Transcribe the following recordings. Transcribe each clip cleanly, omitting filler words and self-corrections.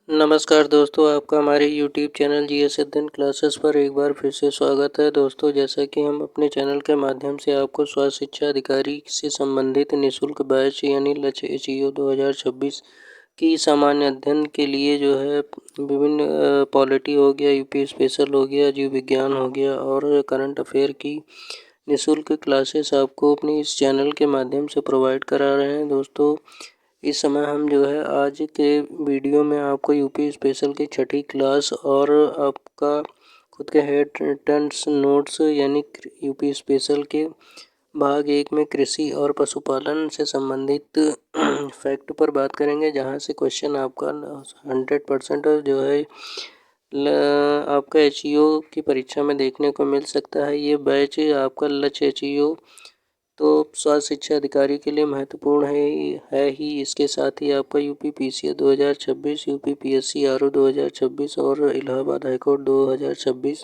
नमस्कार दोस्तों, आपका हमारे YouTube चैनल जीएस अध्ययन क्लासेस पर एक बार फिर से स्वागत है। दोस्तों, जैसा कि हम अपने चैनल के माध्यम से आपको स्वास्थ्य शिक्षा अधिकारी से संबंधित निःशुल्क बैच यानी लक्ष्य एचईओ 2026 की सामान्य अध्ययन के लिए जो है विभिन्न पॉलिटी हो गया, यूपी स्पेशल हो गया, जीव विज्ञान हो गया और करंट अफेयर की निःशुल्क क्लासेस आपको अपने इस चैनल के माध्यम से प्रोवाइड करा रहे हैं। दोस्तों, इस समय हम जो है आज के वीडियो में आपको यूपी स्पेशल की छठी क्लास और आपका खुद के हेड रिटर्न्स नोट्स यानी यूपी स्पेशल के भाग 1 में कृषि और पशुपालन से संबंधित फैक्ट पर बात करेंगे, जहां से क्वेश्चन आपका 100% जो है आपका एचईओ की परीक्षा में देखने को मिल सकता है। ये बैच आपका लक्ष्य एचईओ तो स्वास्थ्य शिक्षा अधिकारी के लिए महत्वपूर्ण है ही। इसके साथ ही आपका UP PCA 2026, UP PSC RO 2026 और इलाहाबाद हाईकोर्ट 2026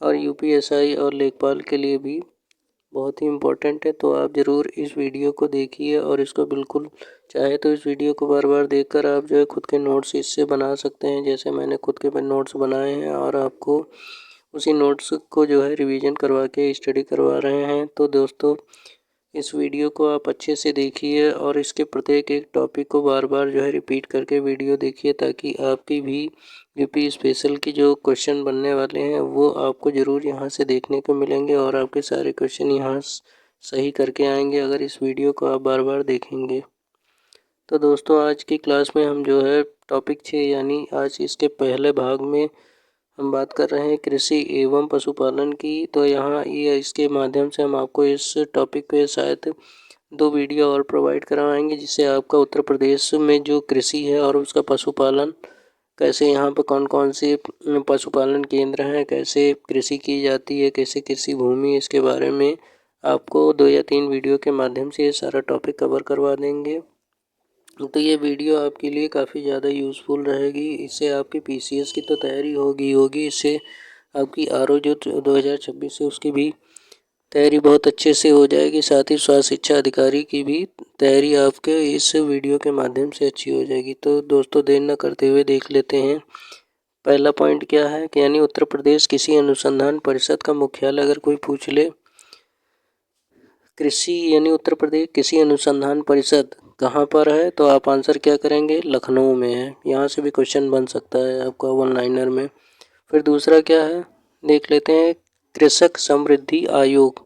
और यूपीएसआई और लेखपाल के लिए भी बहुत ही इम्पोर्टेंट है। तो आप ज़रूर इस वीडियो को देखिए और इसको बिल्कुल चाहे तो इस वीडियो को बार बार देखकर आप जो है खुद के नोट्स इससे बना सकते हैं, जैसे मैंने खुद के नोट्स बनाए हैं और आपको उसी नोट्स को जो है रिवीजन करवा के स्टडी करवा रहे हैं। तो दोस्तों, इस वीडियो को आप अच्छे से देखिए और इसके प्रत्येक एक टॉपिक को बार बार जो है रिपीट करके वीडियो देखिए, ताकि आपकी भी यूपी स्पेशल की जो क्वेश्चन बनने वाले हैं वो आपको ज़रूर यहाँ से देखने को मिलेंगे और आपके सारे क्वेश्चन यहाँ सही करके आएंगे अगर इस वीडियो को आप बार बार देखेंगे। तो दोस्तों, आज की क्लास में हम जो है टॉपिक 6 यानी आज इसके पहले भाग में हम बात कर रहे हैं कृषि एवं पशुपालन की। तो यहाँ ये इसके माध्यम से हम आपको इस टॉपिक पे शायद 2 वीडियो और प्रोवाइड करवाएंगे, जिससे आपका उत्तर प्रदेश में जो कृषि है और उसका पशुपालन कैसे, यहाँ पर कौन कौन से पशुपालन केंद्र हैं, कैसे कृषि की जाती है, कैसे कृषि भूमि, इसके बारे में आपको 2 या 3 वीडियो के माध्यम से ये सारा टॉपिक कवर करवा देंगे। तो ये वीडियो आपके लिए काफ़ी ज़्यादा यूज़फुल रहेगी। इससे आपकी पीसीएस की तो तैयारी होगी, इससे आपकी आरओ जो 2026 है उसकी भी तैयारी बहुत अच्छे से हो जाएगी। साथ ही स्वास्थ्य शिक्षा अधिकारी की भी तैयारी आपके इस वीडियो के माध्यम से अच्छी हो जाएगी। तो दोस्तों, देर न करते हुए देख लेते हैं पहला पॉइंट क्या है कि यानी उत्तर प्रदेश कृषि अनुसंधान परिषद का मुख्यालय अगर कोई पूछ ले, कृषि यानी उत्तर प्रदेश कृषि अनुसंधान परिषद कहाँ पर है, तो आप आंसर क्या करेंगे, लखनऊ में है। यहाँ से भी क्वेश्चन बन सकता है आपका 1 लाइनर में। फिर दूसरा क्या है देख लेते हैं, कृषक समृद्धि आयोग,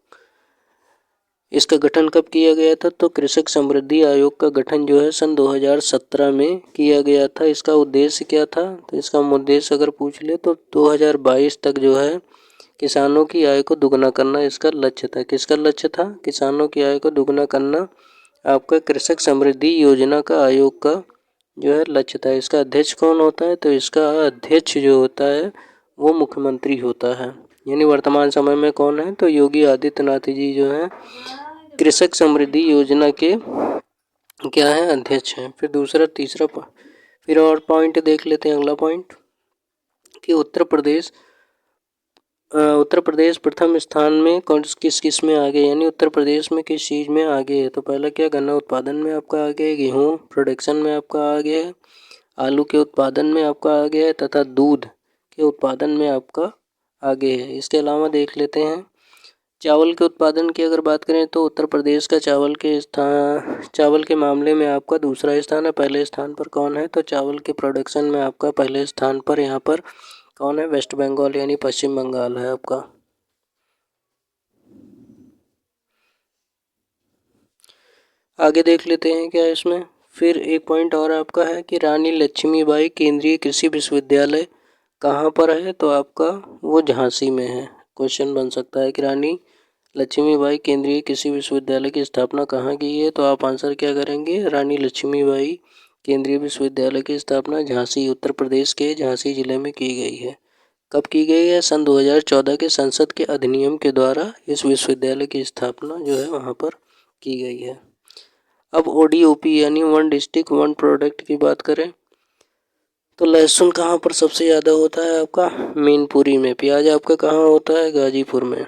इसका गठन कब किया गया था, तो कृषक समृद्धि आयोग का गठन जो है सन 2017 में किया गया था। इसका उद्देश्य क्या था, तो इसका उद्देश्य अगर पूछ ले तो 2022 तक जो है किसानों की आय को दुगना करना इसका लक्ष्य था। किसका लक्ष्य था, किसानों की आय को दुगना करना आपका कृषक समृद्धि योजना का आयोग का जो है लक्ष्य था। इसका अध्यक्ष कौन होता है, तो इसका अध्यक्ष जो होता है वो मुख्यमंत्री होता है। यानी वर्तमान समय में कौन है, तो योगी आदित्यनाथ जी जो है कृषक समृद्धि योजना के क्या है, अध्यक्ष हैं। फिर दूसरा तीसरा फिर और पॉइंट देख लेते हैं। अगला पॉइंट कि उत्तर प्रदेश प्रथम स्थान में किस में आगे, यानी उत्तर प्रदेश में किस चीज़ में आगे है, तो पहला क्या, गन्ना उत्पादन में आपका आगे है, गेहूँ प्रोडक्शन में आपका आगे है, आलू के उत्पादन में आपका आगे है तथा दूध के उत्पादन में आपका आगे है। इसके अलावा देख लेते हैं चावल के उत्पादन की अगर बात करें तो उत्तर प्रदेश का चावल के मामले में आपका दूसरा स्थान है। पहले स्थान पर कौन है, तो चावल के प्रोडक्शन में आपका पहले स्थान पर यहाँ पर कौन है, वेस्ट बंगाल यानी पश्चिम बंगाल है आपका। आगे देख लेते हैं क्या इसमें। फिर एक पॉइंट और आपका है कि रानी लक्ष्मीबाई केंद्रीय कृषि विश्वविद्यालय कहाँ पर है, तो आपका वो झांसी में है। क्वेश्चन बन सकता है कि रानी लक्ष्मीबाई केंद्रीय कृषि विश्वविद्यालय की स्थापना कहाँ की है, तो आप आंसर क्या करेंगे, रानी लक्ष्मीबाई केंद्रीय विश्वविद्यालय की स्थापना झांसी, उत्तर प्रदेश के झांसी जिले में की गई है। कब की गई है, सन 2014 के संसद के अधिनियम के द्वारा इस विश्वविद्यालय की स्थापना जो है वहाँ पर की गई है। अब ओडीओपी यानी वन डिस्ट्रिक्ट वन प्रोडक्ट की बात करें तो लहसुन कहाँ पर सबसे ज़्यादा होता है, आपका मैनपुरी में। प्याज आपका कहाँ होता है, गाजीपुर में।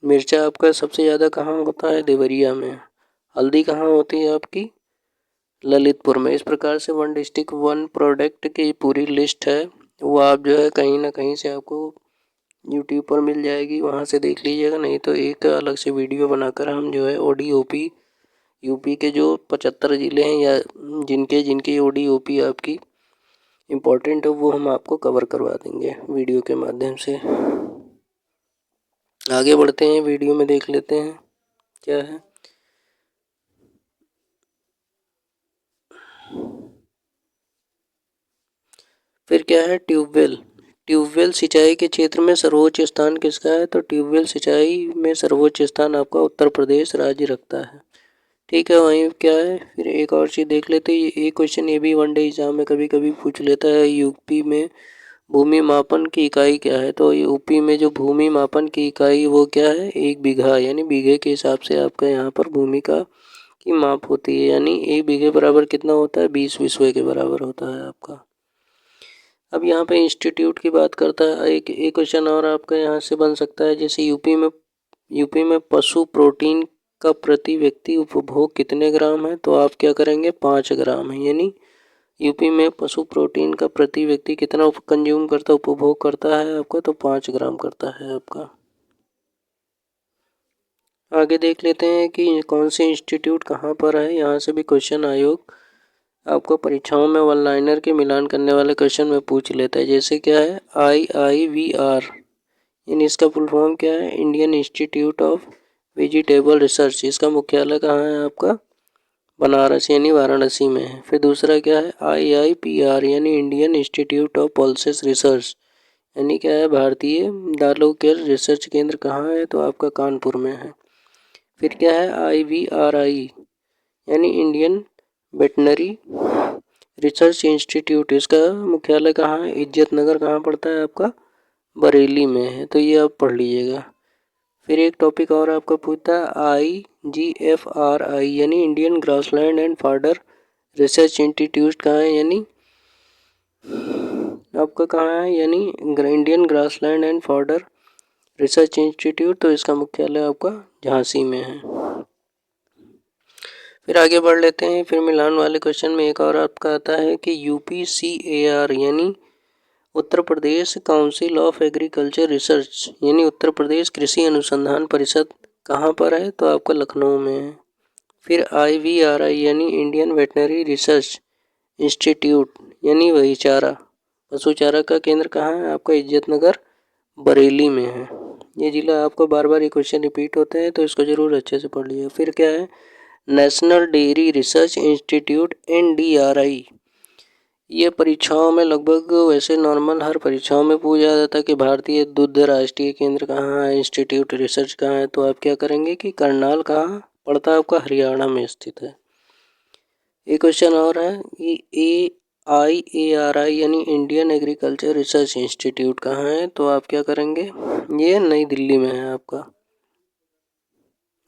मिर्चा आपका सबसे ज़्यादा कहाँ होता है, देवरिया में। हल्दी कहाँ होती है आपकी, ललितपुर में। इस प्रकार से वन डिस्ट्रिक्ट वन प्रोडक्ट की पूरी लिस्ट है, वो आप जो है कहीं ना कहीं से आपको यूट्यूब पर मिल जाएगी, वहाँ से देख लीजिएगा। नहीं तो एक अलग से वीडियो बनाकर हम जो है ओडी ओपी यूपी के जो 75 ज़िले हैं या जिनके जिनकी ओडी ओपी आपकी इम्पोर्टेंट है, वो हम आपको कवर करवा देंगे वीडियो के माध्यम से। आगे बढ़ते हैं, वीडियो में देख लेते हैं क्या है। फिर क्या है, ट्यूबवेल। ट्यूबवेल सिंचाई के क्षेत्र में सर्वोच्च स्थान किसका है? तो ट्यूबवेल सिंचाई में सर्वोच्च स्थान आपका उत्तर प्रदेश राज्य रखता है। ठीक है, वहीं क्या है, फिर एक और चीज़ देख लेते हैं। ये क्वेश्चन ये भी वनडे एग्जाम में कभी कभी पूछ लेता है, यूपी में भूमि मापन की इकाई क्या है? तो यूपी में जो भूमि मापन की इकाई वो क्या है? 1 बीघा, यानी बीघे के हिसाब से आपका यहाँ पर भूमि का की माप होती है, यानी 1 बीघे बराबर कितना होता है? 20 विस्वे के बराबर होता है आपका। अब यहाँ पे इंस्टीट्यूट की बात करता है। एक क्वेश्चन और आपका यहाँ से बन सकता है, जैसे यूपी में पशु प्रोटीन का प्रति व्यक्ति उपभोग कितने ग्राम है? तो आप क्या करेंगे? 5 ग्राम है, यानी यूपी में पशु प्रोटीन का प्रति व्यक्ति कितना कंज्यूम करता, उपभोग करता है आपका? तो 5 ग्राम करता है आपका। आगे देख लेते हैं कि कौन से इंस्टीट्यूट कहाँ पर है। यहाँ से भी क्वेश्चन आयोग आपको परीक्षाओं में वन लाइनर के मिलान करने वाले क्वेश्चन में पूछ लेता है। जैसे क्या है, IIVR, इन इसका फुल फॉर्म क्या है? Indian institute of vegetable research. इसका मुख्यालय कहाँ है आपका? बनारस यानी वाराणसी में है। फिर दूसरा क्या है, IIPR यानी Indian institute of pulses research, यानी क्या है? भारतीय दालों के रिसर्च केंद्र कहाँ है? तो आपका कानपुर में है। फिर क्या है, IVRI यानी इंडियन वेटनरी रिसर्च इंस्टीट्यूट, इसका मुख्यालय कहाँ है? इज्जत नगर कहाँ पड़ता है आपका? बरेली में है। तो ये आप पढ़ लीजिएगा। फिर एक टॉपिक और आपका पूछता है, IGFRI यानी Indian grassland and fodder research institute कहाँ है? यानी आपका कहाँ है? यानी Indian grassland and fodder research institute, तो इसका मुख्यालय आपका झांसी में है। फिर आगे बढ़ लेते हैं। फिर मिलान वाले क्वेश्चन में एक और आपका आता है कि UPCAR यानी Uttar Pradesh council of agriculture research यानी उत्तर प्रदेश कृषि अनुसंधान परिषद कहाँ पर है? तो आपका लखनऊ में है। फिर IVRI यानी इंडियन वेटनरी रिसर्च इंस्टीट्यूट यानी वही चारा पशु चारा का केंद्र कहाँ है? आपका इज्जत नगर बरेली में है। ये जिला आपको बार बार ये क्वेश्चन रिपीट होते हैं, तो इसको जरूर अच्छे से पढ़ लीजिए। फिर क्या है, national dairy research institute NDRI, ये परीक्षाओं में लगभग वैसे नॉर्मल हर परीक्षाओं में पूछा जाता है कि भारतीय दुग्ध राष्ट्रीय केंद्र कहाँ है, इंस्टीट्यूट रिसर्च कहाँ है? तो आप क्या करेंगे कि करनाल कहाँ पड़ता है आपका? हरियाणा में स्थित है। एक क्वेश्चन और है कि IARI यानी इंडियन एग्रीकल्चर रिसर्च इंस्टीट्यूट कहाँ है? तो आप क्या करेंगे? ये नई दिल्ली में है आपका।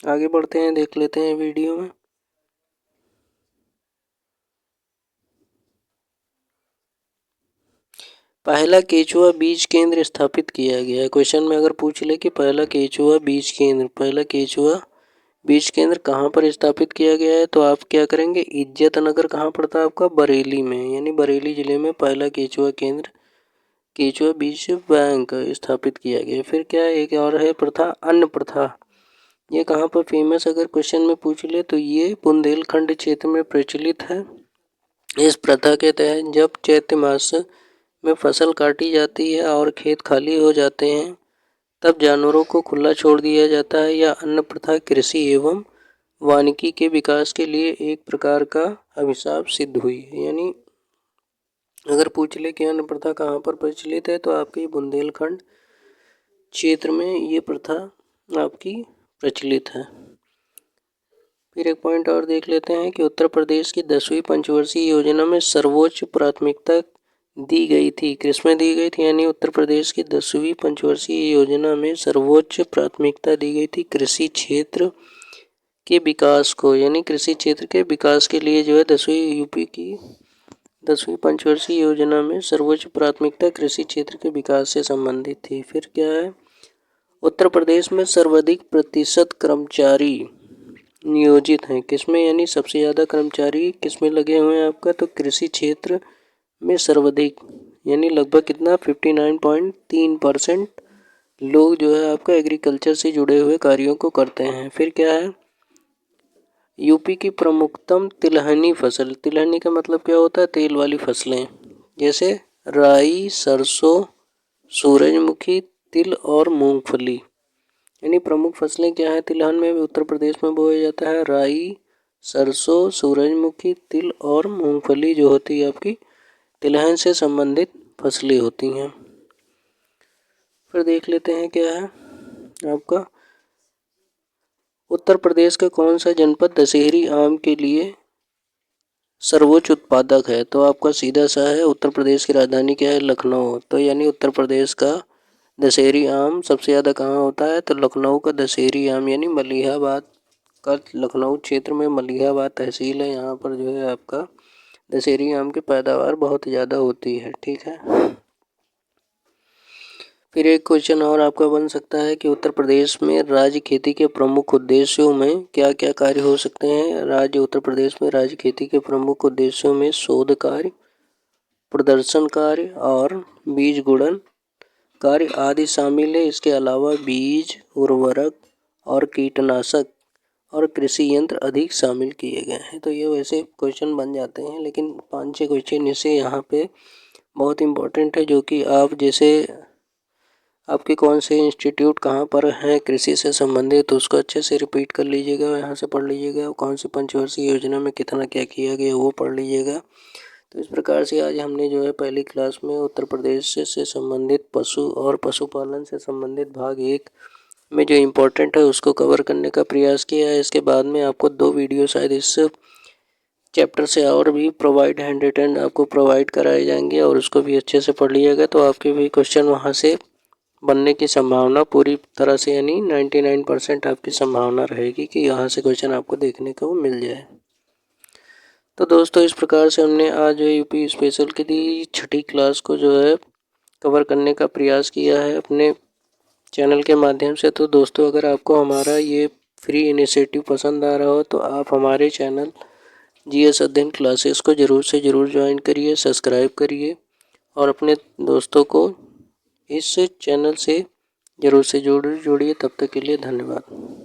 आगे बढ़ते हैं, देख लेते हैं वीडियो में। पहला केचुआ बीज केंद्र स्थापित किया गया है। क्वेश्चन में अगर पूछ ले कि पहला केचुआ बीज केंद्र कहाँ पर स्थापित किया गया है, तो आप क्या करेंगे? इज्जत नगर कहाँ पड़ता है आपका? बरेली में, यानी बरेली जिले में पहला केचुआ बीज बैंक स्थापित किया गया। फिर क्या है, एक और है प्रथा, अन्न प्रथा, ये कहाँ पर फेमस अगर क्वेश्चन में पूछ ले तो ये बुंदेलखंड क्षेत्र में प्रचलित है। इस प्रथा के तहत जब चैत्र मास में फसल काटी जाती है और खेत खाली हो जाते हैं, तब जानवरों को खुला छोड़ दिया जाता है। यह अन्न प्रथा कृषि एवं वानिकी के विकास के लिए एक प्रकार का अभिशाप सिद्ध हुई है। यानी अगर पूछ ले कि अन्न प्रथा कहाँ पर प्रचलित है, तो आपके बुंदेलखंड क्षेत्र में ये प्रथा आपकी प्रचलित है। फिर एक पॉइंट और देख लेते हैं कि उत्तर प्रदेश की 10वीं पंचवर्षीय योजना में सर्वोच्च प्राथमिकता दी गई थी, किसमें दी गई थी? यानी उत्तर प्रदेश की 10वीं पंचवर्षीय योजना में सर्वोच्च प्राथमिकता दी गई थी कृषि क्षेत्र के विकास को, यानी कृषि क्षेत्र के विकास के लिए जो है 10वीं पंचवर्षीय योजना में सर्वोच्च प्राथमिकता कृषि क्षेत्र के विकास से संबंधित थी। फिर क्या है, उत्तर प्रदेश में सर्वाधिक प्रतिशत कर्मचारी नियोजित हैं। किसमें, यानी सबसे ज़्यादा कर्मचारी किसमें लगे हुए हैं आपका, तो कृषि क्षेत्र में सर्वाधिक, यानी लगभग कितना 59.3% लोग जो है आपका एग्रीकल्चर से जुड़े हुए कार्यों को करते हैं। फिर क्या है, यूपी की प्रमुखतम तिलहनी फसल। तिलहनी का मतलब क्या होता है, तेल वाली फसलें, जैसे राई, सरसों, सूरजमुखी, तिल और मूंगफली। यानी प्रमुख फसलें क्या है तिलहन में, उत्तर प्रदेश में बोया जाता है राई, सरसों, सूरजमुखी, तिल और मूंगफली जो होती है आपकी तिलहन से संबंधित फसलें होती हैं। फिर देख लेते हैं क्या है आपका, उत्तर प्रदेश का कौन सा जनपद दशहरी आम के लिए सर्वोच्च उत्पादक है, तो आपका सीधा सा है, उत्तर प्रदेश की राजधानी क्या है, लखनऊ। तो यानी उत्तर प्रदेश का दशहरी आम सबसे ज़्यादा कहाँ होता है, तो लखनऊ का दशहरी आम, यानी मलिहाबाद का, लखनऊ क्षेत्र में मलिहाबाद तहसील है, यहाँ पर जो है आपका दशहरी आम की पैदावार बहुत ज़्यादा होती है। ठीक है। फिर एक क्वेश्चन और आपका बन सकता है कि उत्तर प्रदेश में राज्य खेती के प्रमुख उद्देश्यों में क्या क्या कार्य हो सकते हैं। राज्य उत्तर प्रदेश में राज्य खेती के प्रमुख उद्देश्यों में शोध कार्य, प्रदर्शन कार्य और बीज गुणन कार्य आदि शामिल है। इसके अलावा बीज, उर्वरक और कीटनाशक और कृषि यंत्र अधिक शामिल किए गए हैं। तो ये वैसे क्वेश्चन बन जाते हैं, लेकिन 5-6 क्वेश्चन इसे यहाँ पे बहुत इम्पोर्टेंट है, जो कि आप जैसे आपके कौन से इंस्टीट्यूट कहाँ पर हैं कृषि से संबंधित, तो उसको अच्छे से रिपीट कर लीजिएगा, यहाँ से पढ़ लीजिएगा, कौन सी पंचवर्षीय योजना में कितना क्या किया गया वो पढ़ लीजिएगा। तो इस प्रकार से आज हमने जो है पहली क्लास में उत्तर प्रदेश से संबंधित पशु और पशुपालन से संबंधित भाग 1 में जो इम्पोर्टेंट है उसको कवर करने का प्रयास किया है। इसके बाद में आपको 2 वीडियो शायद इस चैप्टर से और भी हैंड रिटन आपको प्रोवाइड कराए जाएंगे, और उसको भी अच्छे से पढ़ लीजिएगा, तो आपके भी क्वेश्चन वहाँ से बनने की संभावना पूरी तरह से, यानी 99% आपकी संभावना रहेगी कि यहाँ से क्वेश्चन आपको देखने को मिल जाए। तो दोस्तों इस प्रकार से हमने आज यूपी स्पेशल की 6ठी क्लास को जो है कवर करने का प्रयास किया है अपने चैनल के माध्यम से। तो दोस्तों अगर आपको हमारा ये फ्री इनिशिएटिव पसंद आ रहा हो तो आप हमारे चैनल जीएस अध्ययन क्लासेस को ज़रूर से ज़रूर ज्वाइन करिए, सब्सक्राइब करिए और अपने दोस्तों को इस चैनल से ज़रूर से जोड़िए। तब तक के लिए धन्यवाद।